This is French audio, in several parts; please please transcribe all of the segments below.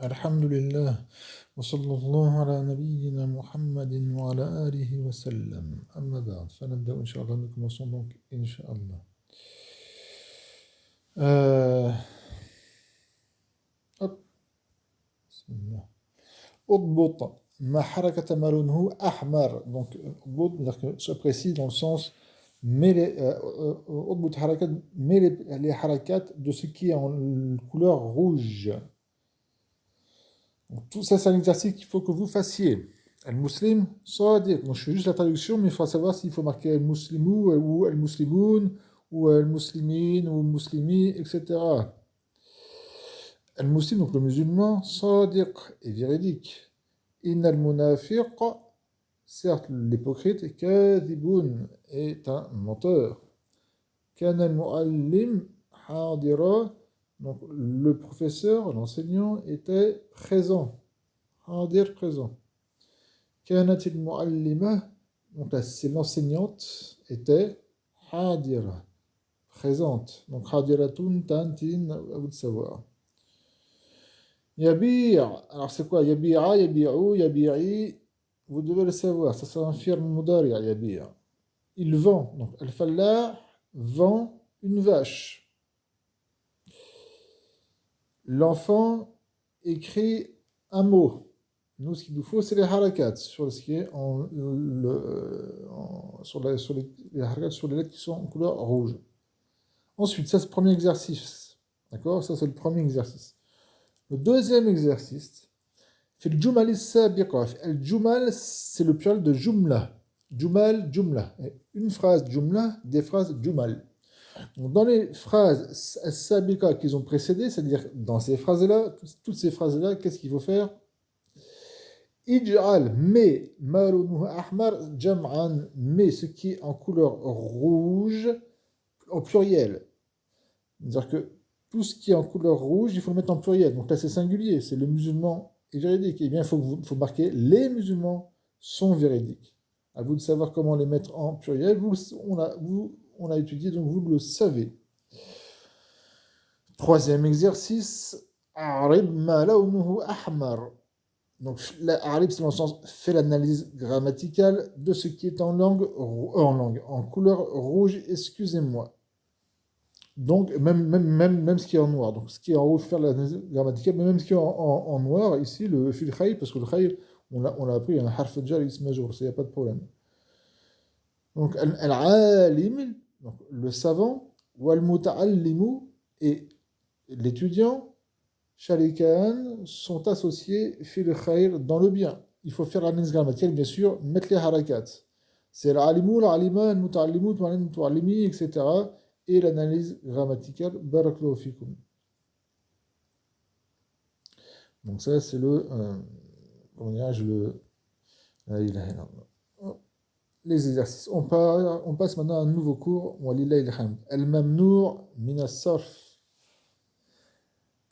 الحمد لله وصلى الله على نبينا محمد وعلى آله وسلم أما بعد فنبدأ إن شاء الله nous commençons donc إن شاء الله euh, hop, بسم الله اضبط ما حركة ما لونه أحمر donc اضبط c'est-à-dire que soit précis dans le sens mais les اضبط حركات mais les حركات de ce qui est en couleur rouge. Donc, tout ça, c'est un exercice qu'il faut que vous fassiez. Al-Muslim, Sadiq. Donc, je fais juste la traduction, mais il faut savoir s'il faut marquer Al-Muslimou ou Al-Muslimoun ou Al-Muslimin ou Muslimi, etc. Al-Muslim, donc le musulman, Sadiq est véridique. Inna al-Munafiq, certes l'hypocrite, Kadhiboun est un menteur. Kana al-Muallim, Hadira. Donc, le professeur, l'enseignant, était présent. Hadir, présent. Kanat al-muallima, donc là, c'est l'enseignante, était hadira, présente. Donc, hadiratun, tantin, à vous de savoir. Yabir, alors c'est quoi? Yabira, yabi'u, yabi'i, vous devez le savoir, ça c'est un firme mudari, yabir. Il vend, donc al-fallah vend une vache. L'enfant écrit un mot. Nous, ce qu'il nous faut, c'est les harakats, sur ce qui est sur les harakats, sur les lettres qui sont en couleur rouge. Ensuite, ça c'est le premier exercice. D'accord? Ça c'est le premier exercice. Le deuxième exercice, fait le jumal sabiqa. Le jumal, c'est le pluriel de jumla. Jumal, jumla. Une phrase jumla, des phrases jumal. Donc, dans les phrases sabiqa qu'ils ont précédées, c'est-à-dire dans ces phrases-là, toutes ces phrases-là, qu'est-ce qu'il faut faire? Ij'al, mais, malounuhu ahmar, jam'an, mais, ce qui est en couleur rouge, au pluriel. C'est-à-dire que tout ce qui est en couleur rouge, il faut le mettre en pluriel. Donc là, c'est singulier, c'est le musulman est véridique. Eh bien, il faut marquer les musulmans sont véridiques. À vous de savoir comment les mettre en pluriel. On a étudié, donc vous le savez. Troisième exercice, A'rib ma lawnuhu ahmar. Donc, l'Arib, c'est dans le sens, fait l'analyse grammaticale de ce qui est en couleur rouge, excusez-moi. Donc, même ce qui est en noir. Donc, ce qui est en rouge, faire l'analyse grammaticale, mais même ce qui est en noir, ici, le fil khayr, parce que le khayr, on l'a appris, il y a un harf jar, ism majrour, ça, il n'y a pas de problème. Donc, al-alim, donc le savant, wal-muta'allimu, et l'étudiant, Sharikan sont associés fil khair dans le bien. Il faut faire l'analyse grammaticale, bien sûr, mettre les harakats. C'est l'alimu, l'alima, le muta'allimu, le muta'allimi, etc. Et l'analyse grammaticale, barakallahu fikum. Donc ça, c'est comment dirais-je, les exercices. On passe maintenant à un nouveau cours, walillahi alhamd. Al-mamnour min as-sarf.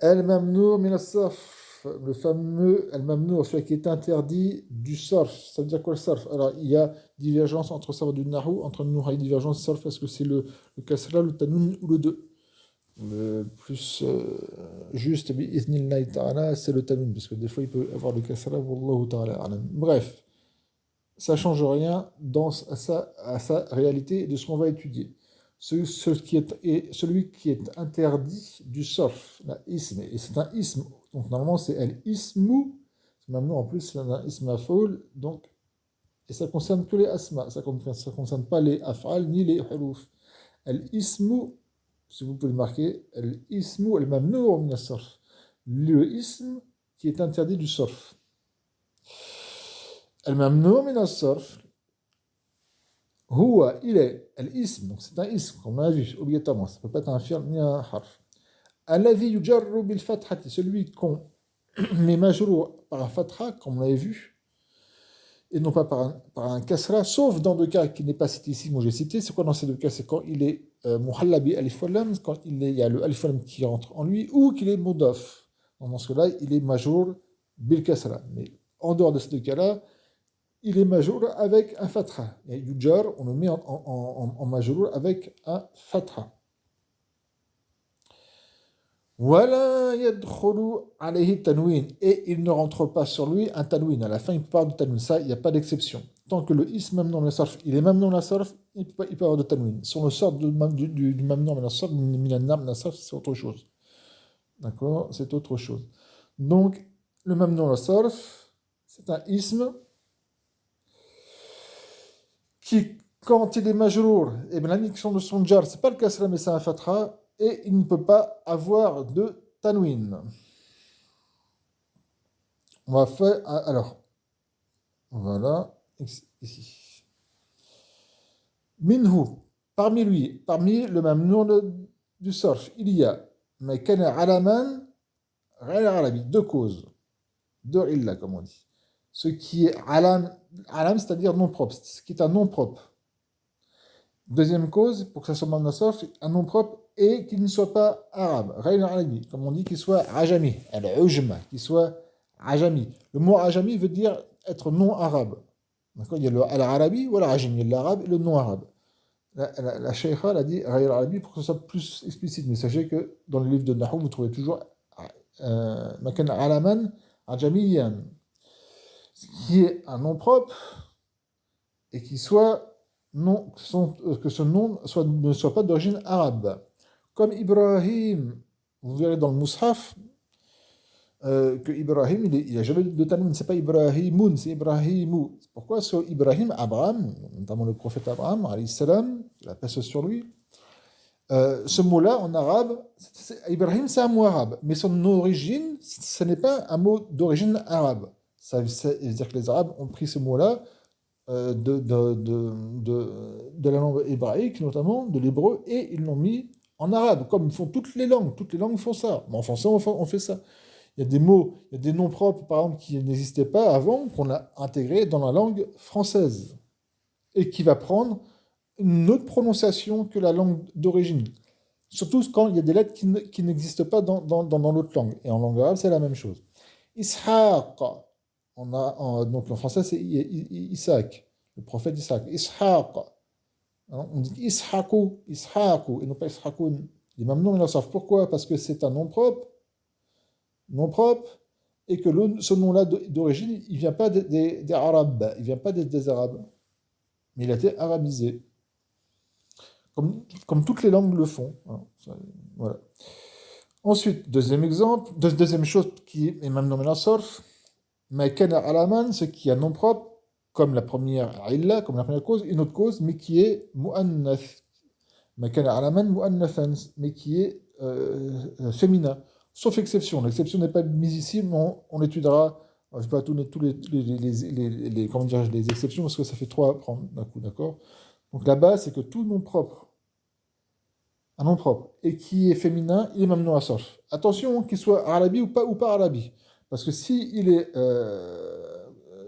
Al-mamnour min as-sarf, le fameux al-mamnour, celui qui est interdit du sarf. Ça veut dire quoi le sarf? Alors, il y a divergence entre sarf du nahu, entre le nahu et divergence sarf, est-ce que c'est le kasra, le tanoun ou le 2? Le plus juste, bi'ithnillahi ta'ala, c'est le tanoun, parce que des fois il peut avoir le kasra, wallahu ta'ala alam. Bref, ça ne change rien à sa réalité de ce qu'on va étudier. Celui qui est interdit du sarf, la ism, et c'est un ism, donc normalement c'est al-ismu, maintenant en plus c'est un ism afoul, donc, et ça concerne que les asma, ça ne concerne pas les af'al ni les huruf. Al-ismu, si vous pouvez le marquer, al-ismu al-mamnu' min as-sarf, le ism qui est interdit du sarf. Al-mamnu' min as-sarf, Huwa, il est, l'ism, donc c'est un ism, comme on a vu, obligatoirement, ça ne peut pas être un fi'l ni un harf. Alladhi yujarru bil fathati, celui qu'on met majrur par un fatha, comme on l'avait vu, et non pas par un kasra, sauf dans deux cas qui n'est pas cité ici, moi j'ai cité, c'est quoi dans ces deux cas? C'est quand il est muhallabi alif wa lam, quand il y a le alif wa lam qui rentre en lui, ou qu'il est mudaf. Dans ce cas-là, il est majrur bil kasra. Mais en dehors de ces deux cas-là, il est majrour avec un fatha. Et yujar, on le met en majrour avec un fatha. Wala yadkhulu alayhi tanwin. Et il ne rentre pas sur lui un tanwin. À la fin, il peut pas avoir de tanwin. Ça, il n'y a pas d'exception. Tant que le ism même dans le sarf, il est même dans la sarf, il peut avoir de tanwin. Sur le sort du même nom, la sarf, minannam, la sarf, c'est autre chose. D'accord? C'est autre chose. Donc, le même nom, la sarf, c'est un ism qui, quand il est majrour, et bien l'indication de son jar, c'est pas le kasra, mais c'est un fatra, et il ne peut pas avoir de tanwin. On va faire, alors, voilà, ici. Minhu, parmi lui, parmi le même nom du surf, il y a Mekana Alaman, Ghayr Arabi, deux causes, deux illa, comme on dit. Ce qui est alam, alam c'est-à-dire nom propre, ce qui est un nom propre. Deuxième cause, pour que ça soit maintenant surf, un nom propre et qu'il ne soit pas arabe, Ghayr Arabi, comme on dit, qu'il soit ajami, al-ujma, qu'il soit ajami. Le mot ajami veut dire être non arabe. D'accord? Il y a le al-arabi ou al-ajami, l'arabe et le non arabe. La Sheikha a dit Ghayr Arabi pour que ce soit plus explicite. Mais sachez que dans le livre de Nahou, vous trouvez toujours Makan Alaman Ajamiyan, qui est un nom propre et qui soit non, que ce nom ne soit pas d'origine arabe. Comme Ibrahim, vous verrez dans le Mus'haf que Ibrahim, il n'a jamais de tanwin, c'est pas Ibrahimoun, c'est Ibrahimou. Pourquoi sur Ibrahim, Abraham, notamment le prophète Abraham, alayhi salam, la paix soit sur lui, ce mot-là en arabe, Ibrahim c'est un mot arabe, mais son origine, ce n'est pas un mot d'origine arabe. Ça veut dire que les Arabes ont pris ce mot-là de la langue hébraïque, notamment de l'hébreu, et ils l'ont mis en arabe, comme font toutes les langues font ça. Mais en français, on fait ça. Il y a des mots, il y a des noms propres, par exemple, qui n'existaient pas avant, qu'on a intégrés dans la langue française, et qui va prendre une autre prononciation que la langue d'origine. Surtout quand il y a des lettres qui n'existent pas dans l'autre langue. Et en langue arabe, c'est la même chose. Ishaq. Donc en français, c'est Isaac, le prophète Isaac. Ishaq. On dit Ishaqou, Ishaqou, et non pas Ishaqoun. Les mêmes noms, ils le savent. Pourquoi? Parce que c'est un nom propre, et que ce nom-là d'origine, il ne vient pas des Arabes, il ne vient pas des Arabes, mais il a été arabisé. Comme toutes les langues le font. Hein. Voilà. Ensuite, deuxième exemple, deuxième chose qui est même nommée la sorf, Makan alaman, ce qui a nom propre, comme la première illa, comme la première cause, une autre cause, mais qui est mu'annath. Makan alaman mu'annathan, mais qui est féminin. Sauf exception. L'exception n'est pas mise ici, mais on étudiera. Je ne vais pas tous comment dire, les exceptions, parce que ça fait trois à prendre d'un coup, d'accord? Donc la base, c'est que tout nom propre, un nom propre, et qui est féminin, il est même nom à sarf. Attention qu'il soit arabi ou pas arabi. Parce que si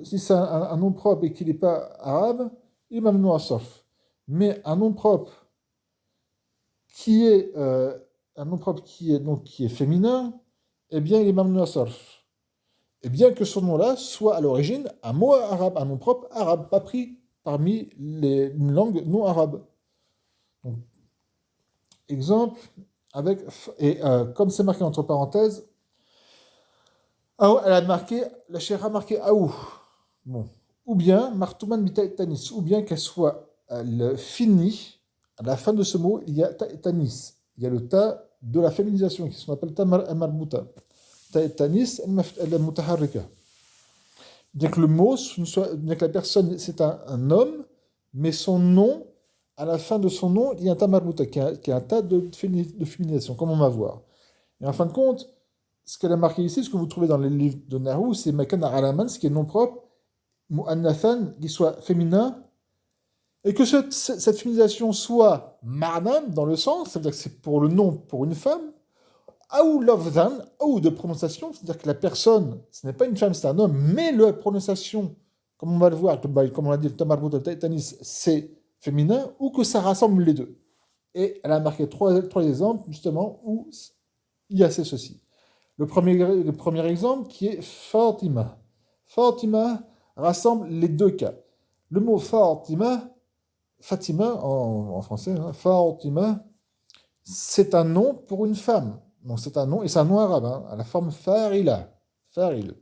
c'est un nom propre et qu'il n'est pas arabe, il est même nom à sarf. Mais un nom propre qui est qui est féminin, eh bien il est même nom à sarf. Et bien que son nom-là soit à l'origine un mot arabe, un nom propre arabe, pas pris parmi les langues non arabes. Donc, exemple, comme c'est marqué entre parenthèses, la chair a marqué Aou. Bon. Ou bien, Martouman Tanis, ou bien qu'elle soit finie, à la fin de ce mot, il y a Tanis. Il y a le ta de la féminisation, qui s'appelle ta marbuta. Tanis, elle mutaharrika. Bien que le mot, bien que la personne, c'est un homme, mais son nom, à la fin de son nom, il y a un tamarbuta, qui est un tas de féminisation, comme on va voir. Et en fin de compte, ce qu'elle a marqué ici, ce que vous trouvez dans les livres de Nahou, c'est Makan Alaman, ce qui est nom propre, Mu'annathan, qui soit féminin, et que cette féminisation soit Ma'nan, dans le sens, c'est-à-dire que c'est pour le nom, pour une femme, ou Lovdan, ou de prononciation, c'est-à-dire que la personne, ce n'est pas une femme, c'est un homme, mais la prononciation, comme on va le voir, comme on l'a dit, le Tamarbout, le Taïtanis, c'est féminin, ou que ça rassemble les deux. Et elle a marqué trois exemples, justement, où il y a ceci. Le premier exemple qui est Fatima. Fatima rassemble les deux cas. Le mot Fatima en français, hein, Fatima, c'est un nom pour une femme. Donc c'est un nom, et c'est un nom arabe, hein, à la forme Farila. Faril.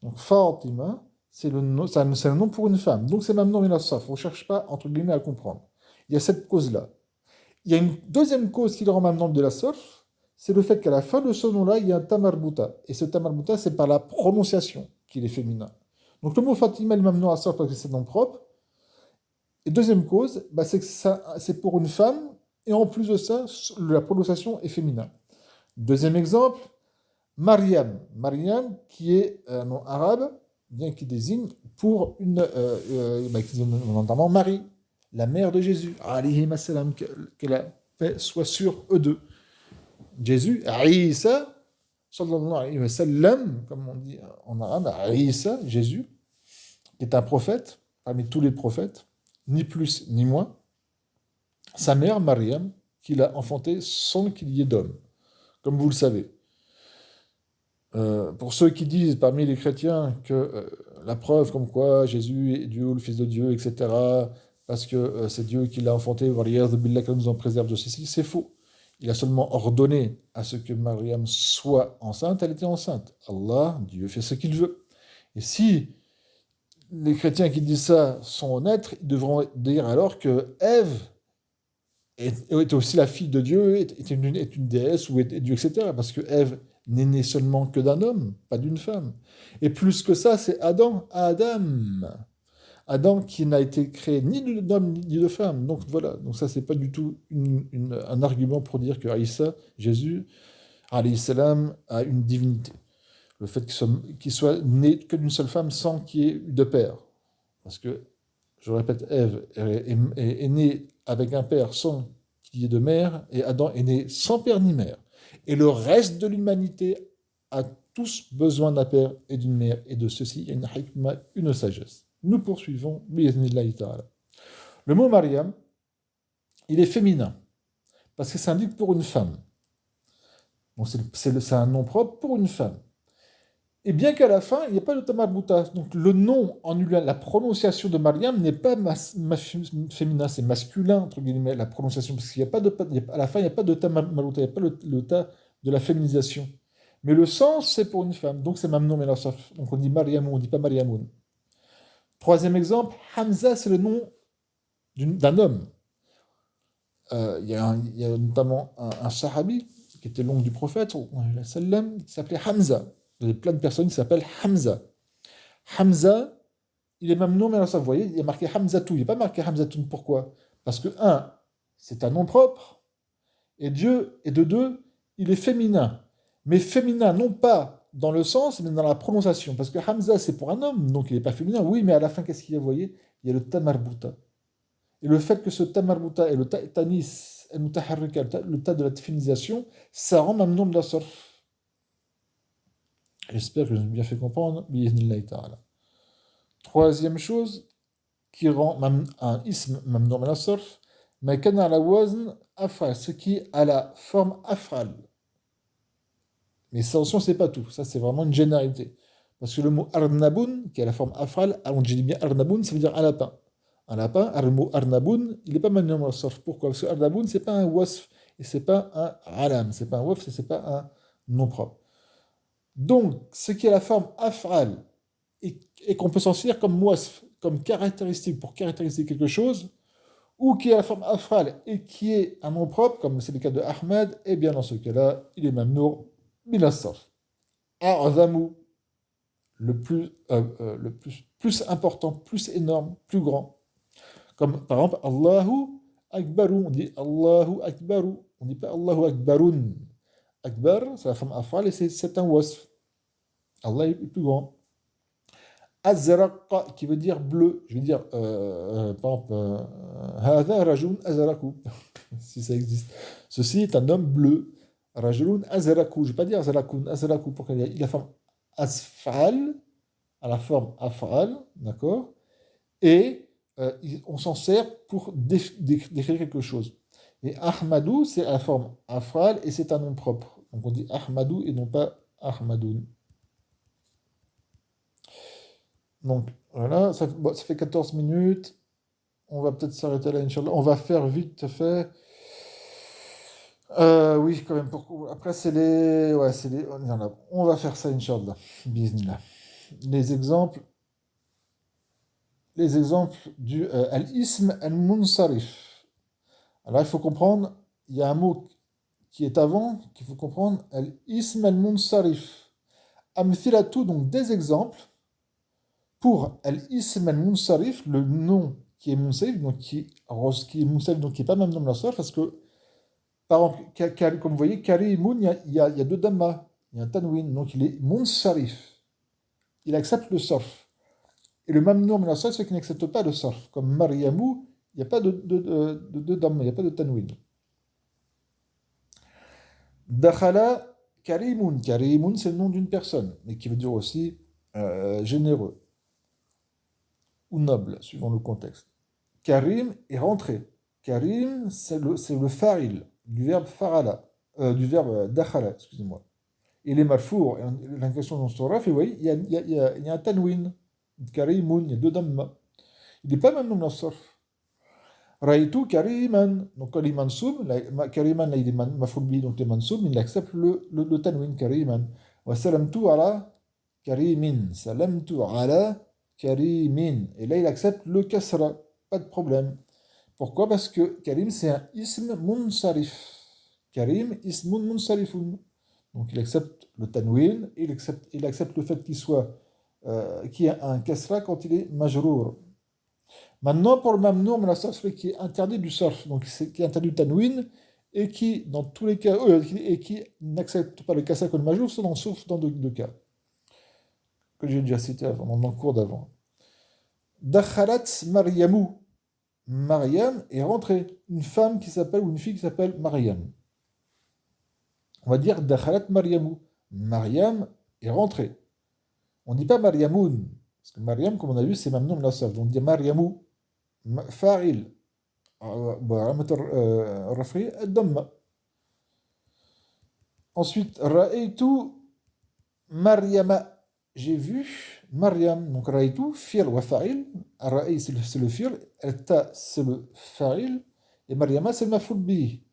Donc Fatima, c'est un nom pour une femme. Donc c'est même nom Minasaf. On ne cherche pas, entre guillemets, à comprendre. Il y a cette cause-là. Il y a une deuxième cause qui le rend même nom de la surf, c'est le fait qu'à la fin de ce nom-là, il y a un tamarbuta. Et ce tamarbuta, c'est par la prononciation qu'il est féminin. Donc le mot Fatima est le même nom à surf parce que c'est nom propre. Et deuxième cause, bah, c'est que c'est pour une femme, et en plus de ça, la prononciation est féminin. Deuxième exemple, Mariam. Mariam, qui est un nom arabe, bien qu'il désigne pour qui désigne notamment Marie, la mère de Jésus, alayhi salam, que la paix soit sur eux deux. Jésus, Isa, sallallahu alayhi wa sallam, comme on dit en arabe, Isa, Jésus, qui est un prophète, parmi tous les prophètes, ni plus ni moins, sa mère, Mariam, qui l'a enfanté sans qu'il y ait d'homme, comme vous le savez. Pour ceux qui disent parmi les chrétiens que la preuve comme quoi Jésus est Dieu, le Fils de Dieu, etc., parce que c'est Dieu qui l'a enfanté, billah, que nous en préserve de ceci, c'est faux. Il a seulement ordonné à ce que Mariam soit enceinte, elle était enceinte. Allah, Dieu fait ce qu'il veut. Et si les chrétiens qui disent ça sont honnêtes, ils devront dire alors que Ève est aussi la fille de Dieu, est une déesse ou est Dieu, etc. Parce que Ève n'est née seulement que d'un homme, pas d'une femme. Et plus que ça, c'est Adam. Adam qui n'a été créé ni d'homme ni de femme. Donc voilà, donc ça c'est pas du tout un argument pour dire que Aïssa, Jésus, alayhi salam, a une divinité. Le fait qu'il soit né que d'une seule femme sans qu'il y ait eu de père. Parce que, je répète, Ève est née avec un père sans qu'il y ait de mère, et Adam est né sans père ni mère. Et le reste de l'humanité a tous besoin d'un père et d'une mère, et de ceci, il y a une hikma, une sagesse. Nous poursuivons, bi'iznillahi ta'ala. Le mot Mariam, il est féminin, parce que ça indique pour une femme. Donc c'est un nom propre pour une femme. Et bien qu'à la fin, il n'y ait pas de tamarbuta. Donc le nom en lui, la prononciation de Mariam n'est pas féminin, c'est masculin, entre guillemets, la prononciation, parce qu'il n'y a pas de, à la fin, il n'y a pas de tamarbuta, il n'y a pas le ta de la féminisation. Mais le sens, c'est pour une femme. Donc c'est même nom, mais là, donc on dit Mariam, on ne dit pas Mariamoun. Troisième exemple, Hamza, c'est le nom d'un homme. Il y a notamment un sahabi qui était l'oncle du prophète, qui s'appelait Hamza. Il y a plein de personnes qui s'appellent Hamza. Hamza, il est même nom, mais alors ça, vous voyez, il y a marqué Hamzatou. Il n'est pas marqué Hamzatoun. Pourquoi? Parce que, un, c'est un nom propre, et Dieu, et de deux, il est féminin. Mais féminin, non pas dans le sens, mais dans la prononciation. Parce que Hamza, c'est pour un homme, donc il n'est pas féminin. Oui, mais à la fin, qu'est-ce qu'il y a, vous voyez? Il y a le tamarbuta. Et le fait que ce tamarbuta et le tanis, le tas de la féminisation, ça rend même nom de la sorte. J'espère que je vous ai bien fait comprendre. Bi'iznillahi ta'ala. Troisième chose qui rend un ism mamnoum ala sarf, ma kana ala wazn afral, ce qui a la forme afral. Mais ça, attention, c'est pas tout. Ça, c'est vraiment une généralité. Parce que le mot arnaboun, qui a la forme afral, alors je dis bien arnaboun, ça veut dire un lapin. Un lapin, le mot arnaboun, il n'est pas mamnoum ala sarf. Pourquoi? Parce que arnaboun, c'est pas un wasf, et c'est pas un alam. C'est pas un wasf, et c'est pas un nom propre. Donc, ce qui a la forme afral, et qu'on peut s'en servir comme wasf, comme caractéristique pour caractériser quelque chose, ou qui a la forme afral et qui est un nom propre, comme c'est le cas de Ahmed, et bien dans ce cas-là, il est mamnour bilassaf. A'zamu, plus important, plus énorme, plus grand. Comme par exemple, Allahu Akbaru, on dit Allahu Akbaru, on ne dit pas Allahu Akbarun. Akbar, c'est la forme afral et c'est un wasf. Allah est plus grand. Azraq, qui veut dire bleu. Je veux dire, par exemple, Hadha Rajun Azraku, si ça existe. Ceci est un homme bleu. Rajulun Azraku. Je ne vais pas dire Azrakun, Azraku, pour qu'il ait la forme asfal, à la forme afal, d'accord? Et on s'en sert pour décrire quelque chose. Et Ahmadou, c'est la forme afal et c'est un nom propre. Donc on dit Ahmadou et non pas Ahmadoun. Donc voilà, ça fait 14 minutes. On va peut-être s'arrêter là, Inch'Allah. On va faire vite fait. Oui, quand même. Après, c'est les. Ouais, c'est les. On va faire ça, Inch'Allah. Bismillah. Les exemples. Les exemples du al-ism al-munsarif. Alors, il faut comprendre, il y a un mot qui est avant, qu'il faut comprendre, al-ism al-munsarif. Amthilatu, donc des exemples, pour al-ism al-munsarif, le nom qui est munsarif, qui est munsarif, donc qui n'est pas même nom de la sarf, parce que, par exemple, comme vous voyez, Karimun, il y a deux dhamma, il y a un tanwin, donc il est munsarif. Il accepte le sarf. Et le même nom de la sarf, c'est qu'il n'accepte pas le sarf. Comme Mariamou, il n'y a pas de dhamma, il n'y a pas de tanwin. Dakhala Karimun. Karimun, c'est le nom d'une personne, mais qui veut dire aussi généreux ou noble, suivant le contexte. Karim est rentré. Karim, c'est le fa'il, du verbe farala, du verbe dakhala, excusez-moi. Il est marfour, et l'indication dans son raf, et vous voyez, il y a un tanwin. Karimun, il y a deux damma. Il n'est pas même nom dans le sarf. Raïtou Kariman, donc quand il est mansoub, Kariman, là, il est mafoubi, donc il est mansoub, il accepte le tanwin, Kariman. Wa salamtu ala Karimin, salamtu ala Karimin. Et là, il accepte le kasra, pas de problème. Pourquoi? Parce que Karim, c'est un ism munsarif. Karim, ismun munsarifun. Donc il accepte le tanwin, et il accepte le fait qu'il y ait un kasra quand il est majrour. Maintenant, pour le mamnour, la sarf qui est interdit du sarf, donc qui est interdit du tanwin, et qui, dans tous les cas, et qui n'accepte pas le kasra comme majeur, sauf dans deux cas, que j'ai déjà cité avant, dans le cours d'avant. Dakhalat Maryamu. Mariam est rentrée. Une femme qui s'appelle, ou une fille qui s'appelle Mariam. On va dire Dakhalat Maryamu. Mariam est rentrée. On ne dit pas Maryamoun. Parce que Mariam, comme on a vu, c'est mamnour la sarf. Donc on dit Maryamu. Fa'il. علامة الرفع الضمة. Ensuite, Ra'aytu Maryama. J'ai vu Maryam. Donc Ra'aytu, fi'l wa fa'il. Ra'ay, c'est le fi'l. Ta, c'est le fa'il. Et Maryama, c'est le maf'ul bih.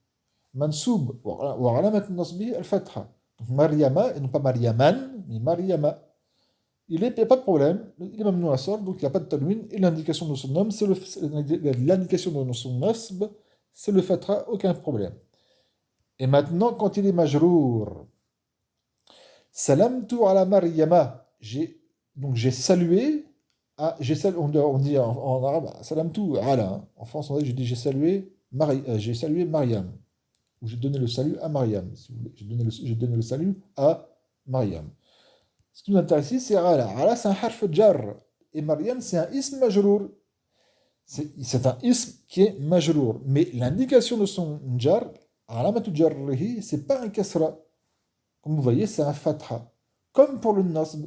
Mansoub. Wa alamat nasbi al-fatha. Donc Maryama, et non pas Maryaman, mais Maryama. Il n'y a pas de problème. Il est même non à sort, donc il n'y a pas de tanwin. Et l'indication de son nom, l'indication de son nasb, c'est le fatra, aucun problème. Et maintenant, quand il est majrour, salamtu ala Maryama, donc j'ai salué, on dit en arabe, salamtu ala, hein. En France, on dit, j'ai salué, j'ai salué Maryam, ou j'ai donné le salut à Maryam, si vous voulez. J'ai donné le salut à Maryam. Ce qui nous intéresse ici, c'est ala. Ala, c'est un harf jar. Et Maryam, c'est un ism majrour. C'est un ism qui est majrour. Mais l'indication de son jar, alamatu jarrihi, c'est pas un kasra. Comme vous voyez, c'est un fatha. Comme pour le nasb,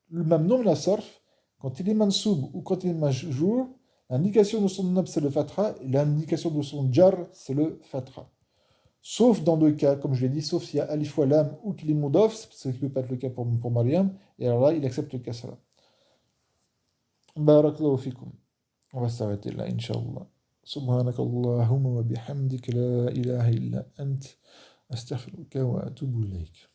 le même nom, la sarf, quand il est mansoub ou quand il est majrour, l'indication de son nasb, c'est le fatha, et l'indication de son jar, c'est le fatha. Sauf dans deux cas, comme je l'ai dit, sauf s'il y a alif ou lam ou qu'il est mudaf, ce qui ne peut pas être le cas pour Mariam, et alors là, il accepte le kasra. Barakallahu fikum. On va s'arrêter là, Inch'Allah. سبحانك اللهم وبحمدك لا إله إلا أنت أستغفرك وأتوب إليك